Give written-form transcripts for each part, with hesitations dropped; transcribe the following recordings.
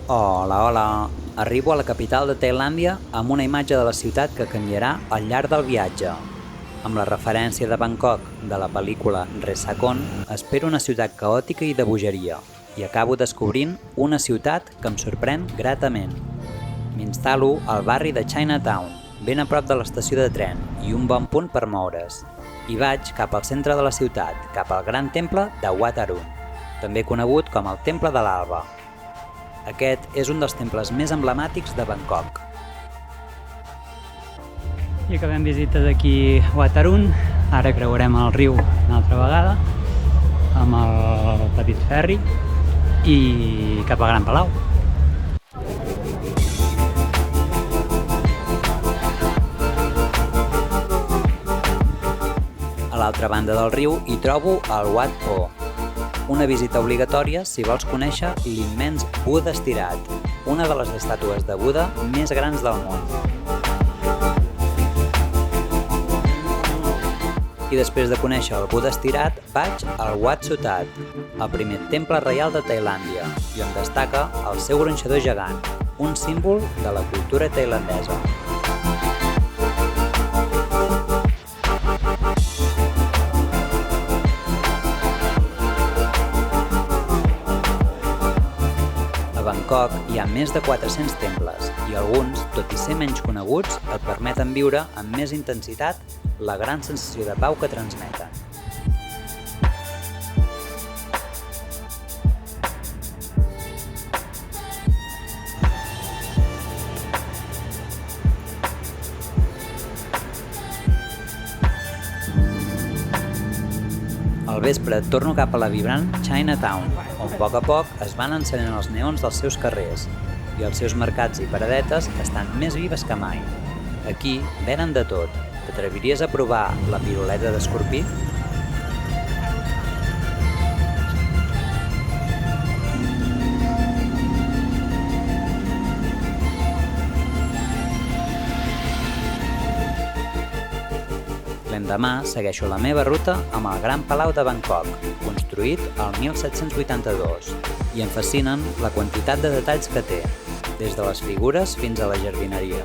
Hola, hola. Arribo a la capital de Tailàndia amb una imatge de la ciutat que canviarà al llarg del viatge. Amb la referència de Bangkok de la pel·lícula Resacon, espero una ciutat caòtica i de bogeria, i acabo descobrint una ciutat que em sorprèn gratament. M'instal·lo al barri de Chinatown, ben a prop de l'estació de tren i un bon punt per moure's. I vaig cap al centre de la ciutat, cap al gran temple de Wat Arun, també conegut com el Temple de l'Alba. Aquest és un dels temples més emblemàtics de Bangkok. I acabem visita d'aquí Wat Arun. Ara creuarem el riu una altra vegada amb el petit ferri i cap a Gran Palau. A l'altra banda del riu hi trobo el Wat Po, una visita obligatòria si vols conèixer l'immens Buda estirat, una de les estàtues de Buda més grans del món. I després de conèixer el Buda estirat, vaig al Wat Sutat, el primer temple reial de Tailàndia, i on destaca el seu gronxador gegant, un símbol de la cultura tailandesa. A Bangkok hi ha més de 400 temples i alguns, tot i ser menys coneguts, et permeten viure amb més intensitat la gran sensació de pau que transmeten. Al vespre torno cap a la vibrant Chinatown, on a poc es van encenent els neons dels seus carrers i els seus mercats i paradetes estan més vives que mai. Aquí venen de tot. T'atreviries a provar la piruleta d'escorpí? L'endemà segueixo la meva ruta amb el Gran Palau de Bangkok, construït el 1782, i em fascinen la quantitat de detalls que té, des de les figures fins a la jardineria.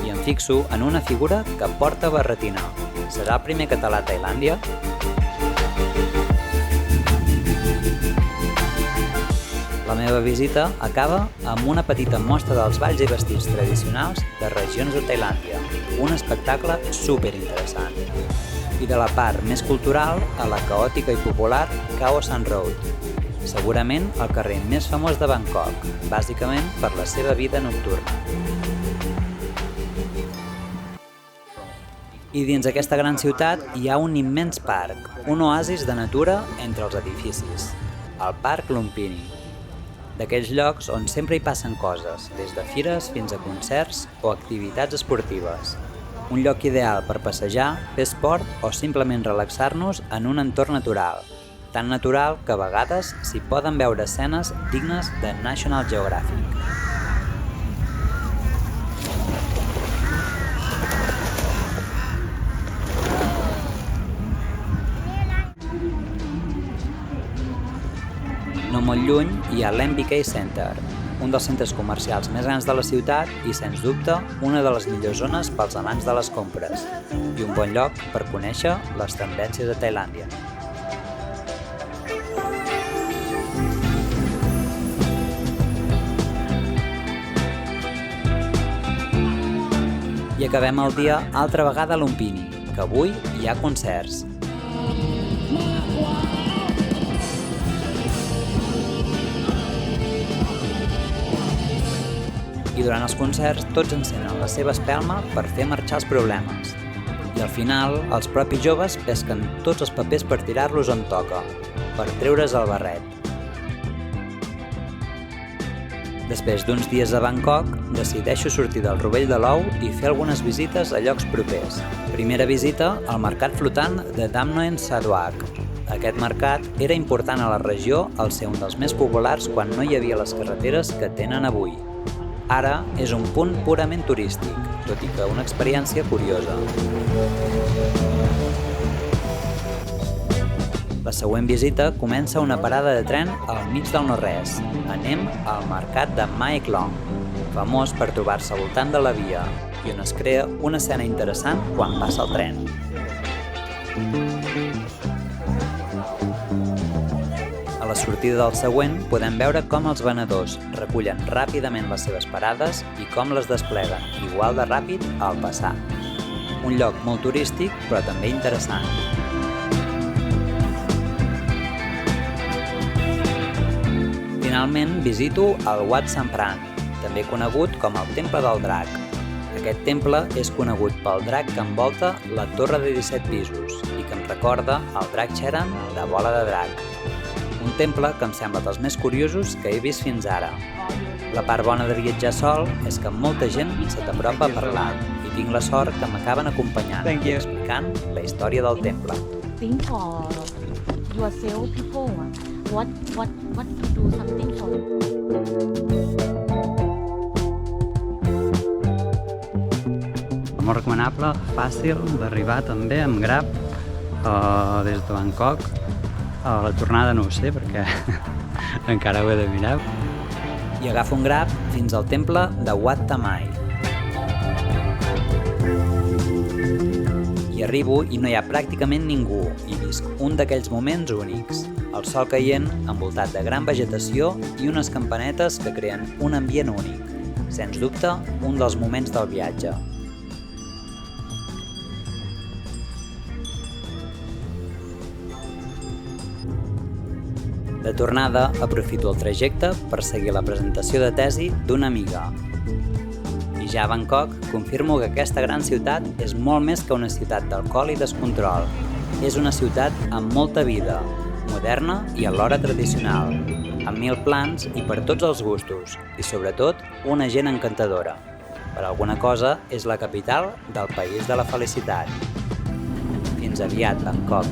I em fixo en una figura que porta barretina. Serà el primer català a Tailàndia? La meva visita acaba amb una petita mostra dels balls i vestits tradicionals de regions de Tailàndia, un espectacle superinteressant. I de la part més cultural a la caòtica i popular Khao San Road, segurament el carrer més famós de Bangkok, bàsicament per la seva vida nocturna. I dins aquesta gran ciutat hi ha un immens parc, un oasis de natura entre els edificis, el Parc Lumpini. D'aquells llocs on sempre hi passen coses, des de fires fins a concerts o activitats esportives. Un lloc ideal per passejar, fer esport o simplement relaxar-nos en un entorn natural, tan natural que a vegades s'hi poden veure escenes dignes de National Geographic. No molt lluny hi ha l'MBK Center, un dels centres comercials més grans de la ciutat i, sens dubte, una de les millors zones pels amants de les compres, i un bon lloc per conèixer les tendències de Tailàndia. I acabem el dia altra vegada a Lumpini, que avui hi ha concerts. I durant els concerts tots encenen la seva espelma per fer marxar els problemes. I al final, els propis joves pesquen tots els papers per tirar-los on toca, per treure's el barret. Després d'uns dies a Bangkok, decideixo sortir del Rovell de l'Ou i fer algunes visites a llocs propers. Primera visita al mercat flotant de Dam Noen Saduak. Aquest mercat era important a la regió al ser un dels més populars quan no hi havia les carreteres que tenen avui. Ara és un punt purament turístic, tot i que una experiència curiosa. La següent visita comença a una parada de tren al mig del no-res. Anem al mercat de Mae Klong, famós per trobar-se al voltant de la via, i on es crea una escena interessant quan passa el tren. A la sortida del següent podem veure com els venedors recullen ràpidament les seves parades i com les despleguen igual de ràpid al passar. Un lloc molt turístic, però també interessant. Finalment visito el Wat Sampran, també conegut com el Temple del Drac. Aquest temple és conegut pel drac que envolta la torre de 17 pisos i que em recorda el drac Cheran de Bola de Drac. Un temple que em sembla dels més curiosos que he vist fins ara. La part bona de viatjar sol és que molta gent se t'apropa a parlar i tinc la sort que m'acaben acompanyant i explicant la història del temple. Think for yourself, people. What to do something for them. Molt recomanable, fàcil d'arribar també amb Grab des de Bangkok. A la tornada no ho sé perquè encara ho he de mirar. I agafo un Grab fins al temple de Wat Tamai. Hi arribo i no hi ha pràcticament ningú i visc un d'aquells moments únics. El sol caient, envoltat de gran vegetació i unes campanetes que creen un ambient únic. Sens dubte, un dels moments del viatge. De tornada, aprofito el trajecte per seguir la presentació de tesi d'una amiga. I ja a Bangkok confirmo que aquesta gran ciutat és molt més que una ciutat d'alcohol i descontrol. És una ciutat amb molta vida, moderna i alhora tradicional, amb 1000 plans i per tots els gustos, i sobretot una gent encantadora. Per alguna cosa és la capital del país de la felicitat. Fins aviat, Bangkok!